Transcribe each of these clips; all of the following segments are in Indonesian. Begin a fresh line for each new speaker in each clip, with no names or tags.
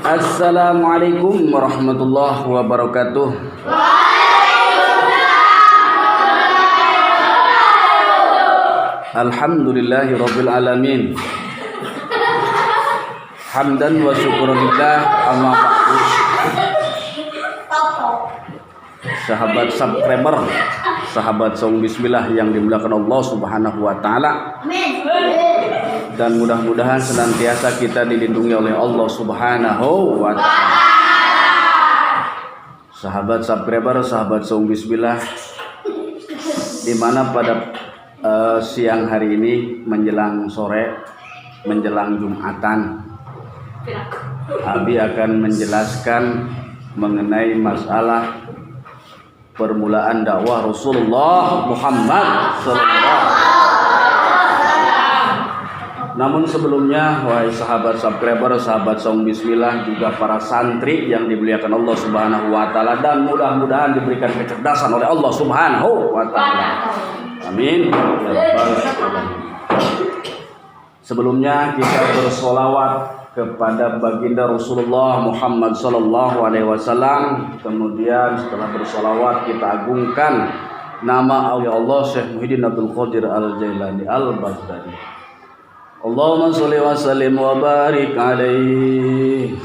Assalamualaikum warahmatullahi wabarakatuh. Alhamdulillahirabbil alamin. Hamdan wa syukurillah amma ba'du. Sahabat subscriber, sahabat saung bismillah yang dimuliakan Allah Subhanahu wa taala. Dan mudah-mudahan senantiasa kita dilindungi oleh Allah Subhanahu wa taala. Sahabat subscriber, sahabat saung bismillah, di mana pada siang hari ini menjelang sore, menjelang Jumatan, Abi akan menjelaskan mengenai masalah permulaan dakwah Rasulullah Muhammad SAW. Namun sebelumnya, wahai sahabat subscriber, sahabat saung bismillah, juga para santri yang dimuliakan Allah Subhanahu wa taala, dan mudah-mudahan diberikan kecerdasan oleh Allah Subhanahu wa taala. Amin. Sebelumnya kita bersolawat kepada baginda Rasulullah Muhammad sallallahu alaihi wasallam. Kemudian setelah bersolawat kita agungkan nama Allah Syekh Muhyiddin Abdul Qadir Al-Jailani Al-Baghdadi. Allahumma sholli wa sallim wa barik alaihi.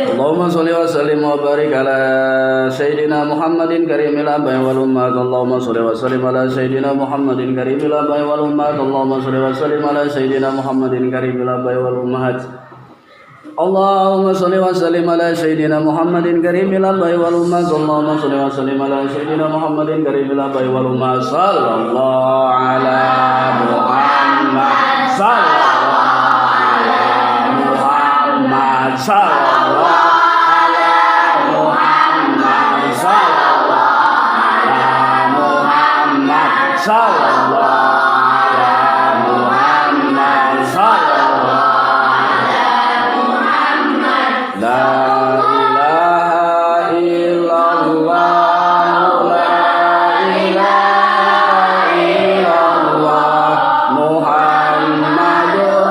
Allahumma sholli wa sallim wa barik ala sayyidina Muhammadin karimil abai wal ummat. Allahumma sholli wa sallim ala sayyidina Muhammadin karimil abai wal ummat. Allahumma sholli wa sallim ala sayyidina Muhammadin karimil abai wal ummat. Allahumma sholli wa sallim ala sayyidina Muhammadin karimil abai wal ummat. Allahumma sholli wa sallim ala sayyidina Muhammadin karimil abai wal ummat. Sallallahu ala Muhammad, sallallahu ala Muhammad, sallallahu ala Muhammad, sallallahu ala Muhammad, sallallahu ala Muhammad, sallallahu la ilaha illallah, la ilaha illallah, Muhammadur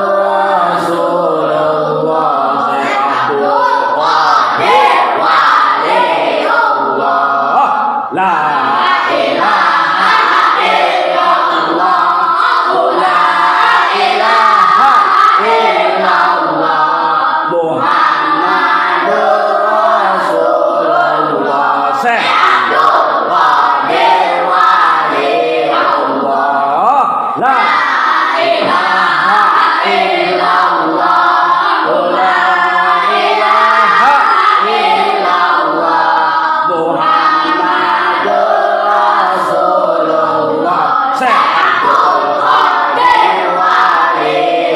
Rasulullah, Abdul Qadir Waliullah, la ilaha illallah, la ilaha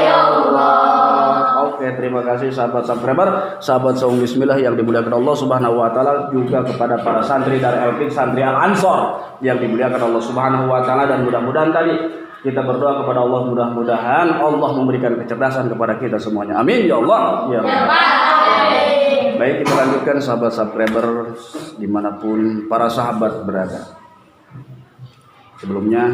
illallah, terima kasih sahabat subscriber, sahabat saung bismillah yang dimuliakan Allah Subhanahu wa taala, juga kepada para santri dari Elpik, santri Al-Ansor yang dimuliakan Allah Subhanahu wa taala, dan mudah-mudahan tadi kita berdoa kepada Allah, mudah-mudahan Allah memberikan kecerdasan kepada kita semuanya. Amin ya Allah ya Rabbal. Baik, kita lanjutkan sahabat subscriber dimanapun para sahabat berada. Sebelumnya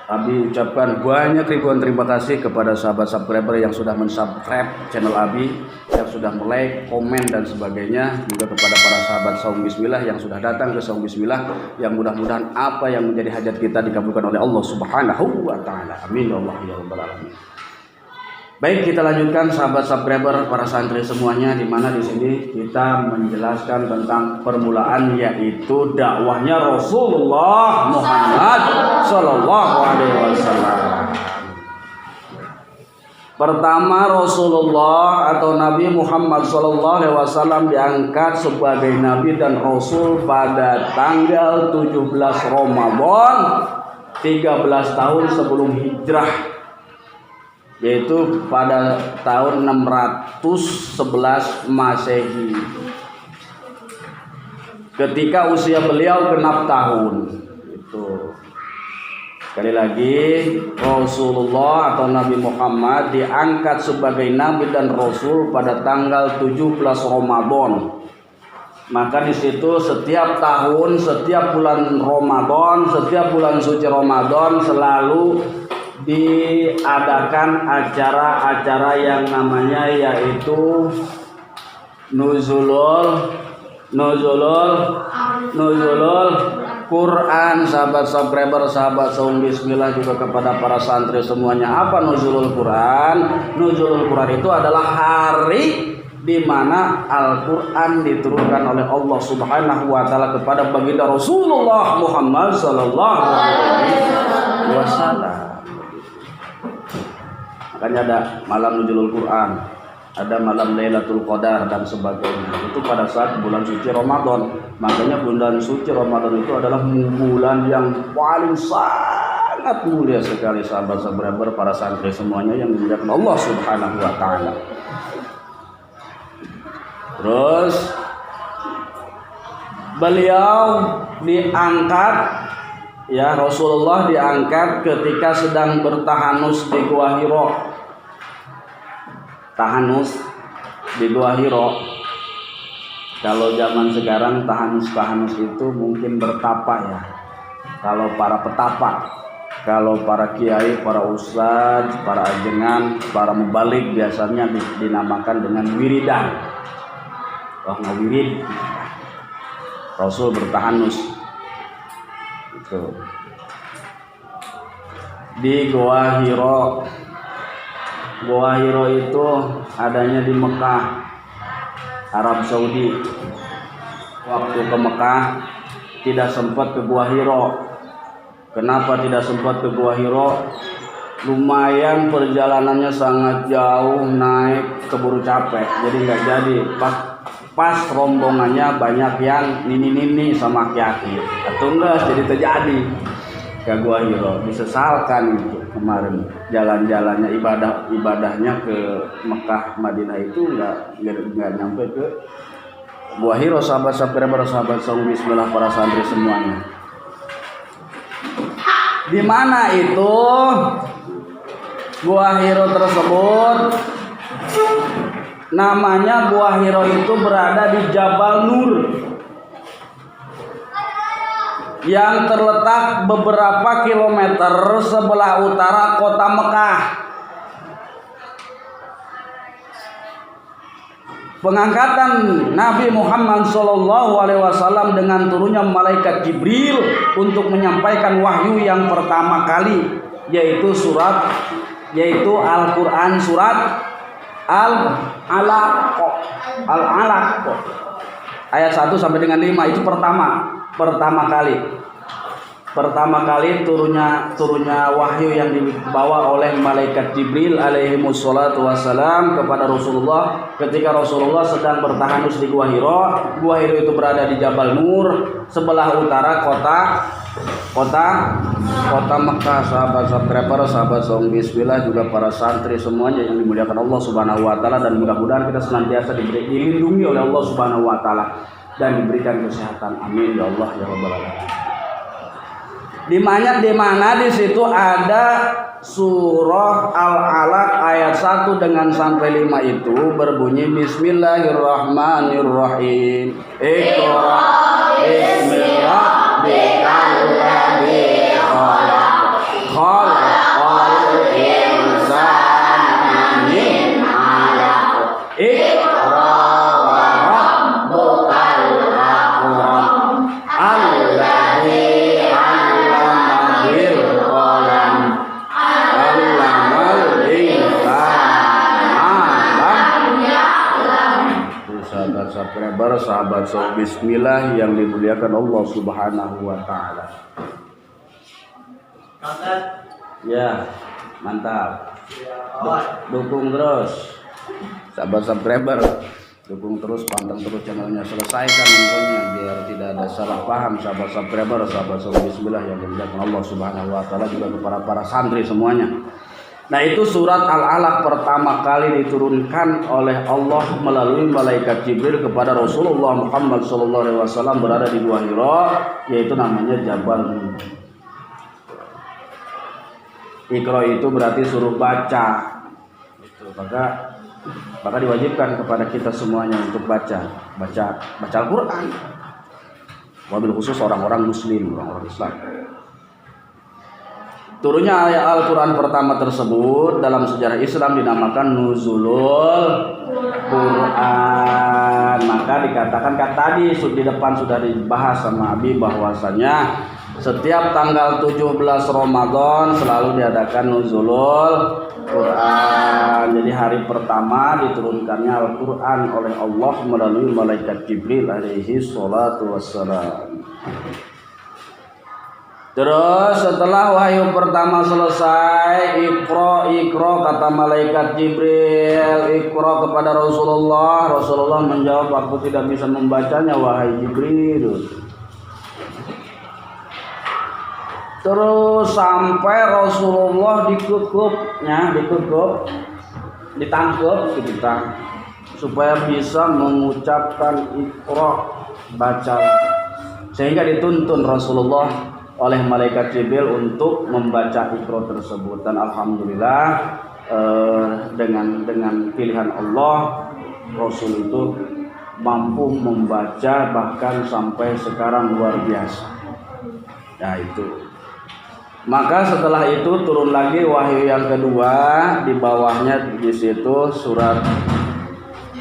Abi ucapkan banyak ribuan terima kasih kepada sahabat subscriber yang sudah mensubscribe channel Abi, yang sudah like, komen dan sebagainya. Juga kepada para sahabat saung bismillah yang sudah datang ke saung bismillah, yang mudah-mudahan apa yang menjadi hajat kita dikabulkan oleh Allah Subhanahu wa taala. Amin ya Allah ya rabbal alamin. Baik, kita lanjutkan sahabat subscriber, para santri semuanya, di mana di sini kita menjelaskan tentang permulaan, yaitu dakwahnya Rasulullah Muhammad sallallahu alaihi wasallam. Pertama, Rasulullah atau Nabi Muhammad sallallahu alaihi wasallam diangkat sebagai nabi dan rasul pada tanggal 17 Ramadan 13 tahun sebelum hijrah, yaitu pada tahun 611 Masehi, ketika usia beliau genap tahun. Itu sekali lagi, Rasulullah atau Nabi Muhammad diangkat sebagai nabi dan rasul pada tanggal 17 Ramadan. Maka di situ setiap tahun, setiap bulan Ramadan, setiap bulan suci Ramadan selalu diadakan acara-acara yang namanya yaitu nuzulul Quran. Sahabat subscriber, sahabat saum bismillah, juga kepada para santri semuanya. Apa nuzulul Quran? Nuzulul Quran itu adalah hari di mana Al-Quran diturunkan oleh Allah Subhanahu wa taala kepada baginda Rasulullah Muhammad sallallahu alaihi wasallam. Makanya ada malam nuzulul Quran, ada malam Lailatul Qadar dan sebagainya. Itu pada saat bulan suci Ramadan. Makanya bulan suci Ramadan itu adalah bulan yang paling sangat mulia sekali, sahabat-sahabat para santri semuanya yang dimuliakan Allah Subhanahu wa taala. Terus beliau diangkat, ya, Rasulullah diangkat ketika sedang bertahanus di Gua Hira. Tahanus di Gua Hira. Kalau zaman sekarang tahanus itu mungkin bertapa, ya. Kalau para petapa, kalau para kiai, para ustadz, para ajengan, para mubalik biasanya dinamakan dengan wiridan. Wah, ngawirid. Rasul bertahanus itu di Gua Hira. Gua Hira itu adanya di Mekah, Arab Saudi. Waktu ke Mekah tidak sempat ke Gua Hira. Kenapa tidak sempat ke Gua Hira? Lumayan perjalanannya sangat jauh, naik keburu capek, jadi nggak jadi. Pas rombongannya banyak yang nini sama aki-aki, atau enggak jadi terjadi ke Gua Hira. Disesalkan itu kemarin jalan-jalannya, ibadahnya ke Mekah Madinah itu nggak nyampe ke Gua Hira. Sahabat-sahabat saum bismillah para santri semuanya. Di mana itu Gua Hira tersebut? Namanya Gua Hira itu berada di Jabal Nur yang terletak beberapa kilometer sebelah utara kota Mekah. Pengangkatan Nabi Muhammad SAW dengan turunnya malaikat Jibril untuk menyampaikan wahyu yang pertama kali, yaitu Al-Quran surat Al-Alaq ayat 1 sampai dengan 5. Itu pertama kali turunnya wahyu yang dibawa oleh malaikat Jibril alaihi wassalatu wassalam kepada Rasulullah ketika Rasulullah sedang bertahanus di Gua Hira. Gua Hira itu berada di Jabal Nur sebelah utara kota Mekah. Sahabat saum bismillah, juga para santri semuanya yang dimuliakan Allah Subhanahu wa taala, dan mudah-mudahan kita senantiasa dilindungi oleh Allah Subhanahu wa taala dan diberikan kesehatan. Amin ya Allah ya rabbal alamin. Di mana di situ ada surah Al-Alaq ayat 1 dengan sampai 5 itu berbunyi Bismillahirrahmanirrahim. Iqra bismi rabbikal ladzi khalaq. Khalaqal insana min 'alaq. Iqra wa rabbukal akram. Alladzi sahabat saum bismillah yang dimuliakan Allah Subhanahu wa taala. Ya, mantap. Dukung terus. Sahabat subscriber, dukung terus, pantang terus channelnya, selesaikan infonya biar tidak ada salah paham. Sahabat subscriber, sahabat saum bismillah yang dimuliakan Allah Subhanahu wa taala, juga kepada para santri semuanya. Nah, itu surat Al-Alaq pertama kali diturunkan oleh Allah melalui malaikat Jibril kepada Rasulullah Muhammad SAW berada di Gua Hira, yaitu namanya Jabal Nur. Iqra itu berarti suruh baca. Maka diwajibkan kepada kita semuanya untuk baca Al-Quran. Wabil khusus orang-orang muslim, orang-orang Islam. Turunnya ayat Al-Quran pertama tersebut dalam sejarah Islam dinamakan Nuzulul Quran. Maka dikatakan tadi di depan sudah dibahas sama Abi bahwasanya setiap tanggal 17 Ramadan selalu diadakan Nuzulul Quran. Jadi hari pertama diturunkannya Al-Quran oleh Allah melalui malaikat Jibril alaihi salatu wassalam. Terus setelah wahyu pertama selesai, Iqra kata malaikat Jibril, Iqra kepada Rasulullah. Rasulullah menjawab, aku tidak bisa membacanya wahai Jibril. Terus sampai Rasulullah ditangkap kita supaya bisa mengucapkan Iqra, baca, sehingga dituntun Rasulullah oleh malaikat Jibril untuk membaca Iqra tersebut. Dan alhamdulillah dengan pilihan Allah, Rasul itu mampu membaca bahkan sampai sekarang luar biasa. Nah itu. Maka setelah itu turun lagi wahyu yang kedua, di bawahnya di situ surat.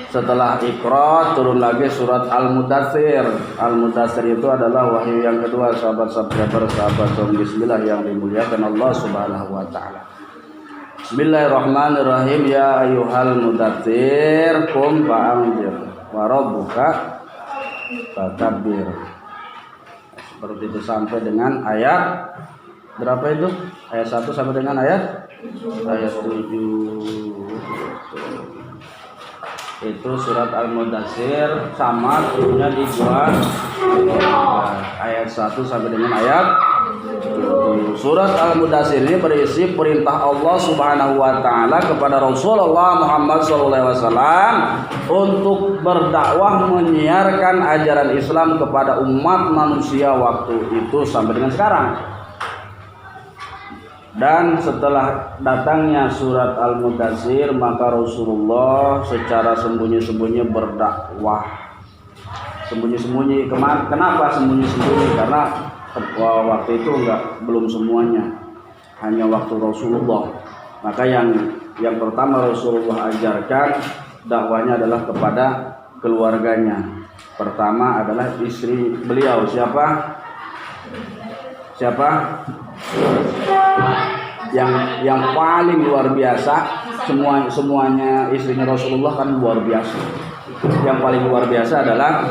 Setelah Iqra turun lagi surat Al-Mudaththir. Al-Mudaththir itu adalah wahyu yang kedua, sahabat subscriber, sahabat Bismillah yang dimuliakan Allah Subhanahu wa taala. Bismillahirrahmanirrahim. Ya ayyuhal mudaththir qum fa'anzir wa rabbuka fakabbir. Seperti itu sampai dengan ayat berapa itu? Ayat 1 sampai dengan ayat 7. Itu surat Al-Mudaththir, sama turunnya di 2 ayat 1 sampai dengan ayat 7. Surat Al-Mudaththir ini berisi perintah Allah Subhanahu wa taala kepada Rasulullah Muhammad SAW untuk berdakwah menyiarkan ajaran Islam kepada umat manusia waktu itu sampai dengan sekarang. Dan setelah datangnya surat Al-Mudaththir, maka Rasulullah secara sembunyi-sembunyi berdakwah. Sembunyi-sembunyi. Kenapa sembunyi-sembunyi? Karena waktu itu belum semuanya, hanya waktu Rasulullah. Maka yang pertama Rasulullah ajarkan dakwahnya adalah kepada keluarganya. Pertama adalah istri beliau. Siapa? Yang paling luar biasa, semuanya istrinya Rasulullah kan luar biasa. Yang paling luar biasa adalah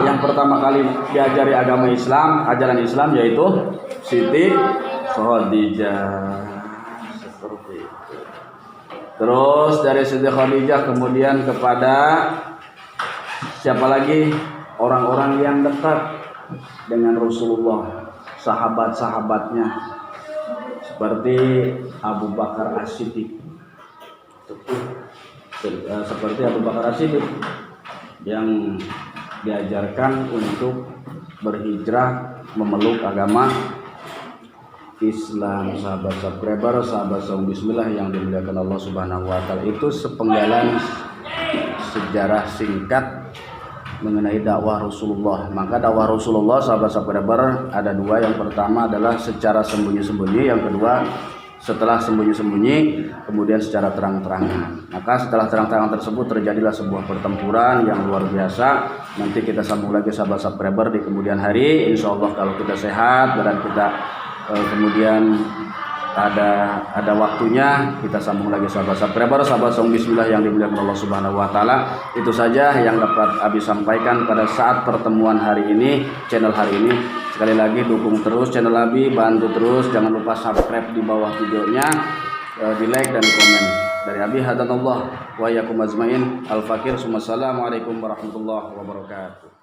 yang pertama kali diajari agama Islam, ajaran Islam, yaitu Siti Khadijah. Seperti itu. Terus dari Siti Khadijah kemudian kepada siapa lagi? Orang-orang yang dekat dengan Rasulullah, sahabat-sahabatnya, seperti Abu Bakar As-Siddiq. Seperti Abu Bakar As-Siddiq yang diajarkan untuk berhijrah memeluk agama Islam. Sahabat subscriber, sahabat Bismillah yang dimuliakan Allah Subhanahu wa taala, itu sepenggalan sejarah singkat mengenai dakwah Rasulullah. Maka dakwah Rasulullah, sahabat subscriber, ada dua. Yang pertama adalah secara sembunyi-sembunyi, yang kedua setelah sembunyi-sembunyi kemudian secara terang-terangan. Maka setelah terang-terangan tersebut terjadilah sebuah pertempuran yang luar biasa. Nanti kita sambung lagi sahabat subscriber di kemudian hari, insya Allah kalau kita sehat dan kita kemudian ada waktunya, kita sambung lagi sahabat subscriber, sahabat Bismillah yang dimuliakan Allah Subhanahu wa taala. Itu saja yang dapat Abi sampaikan pada saat pertemuan hari ini, channel hari ini. Sekali lagi dukung terus channel Abi, bantu terus, jangan lupa subscribe di bawah videonya, di like dan komen. Dari Abi hadanallah wa iyyakum ajmain. Al-Fakir. Assalamualaikum warahmatullahi wabarakatuh.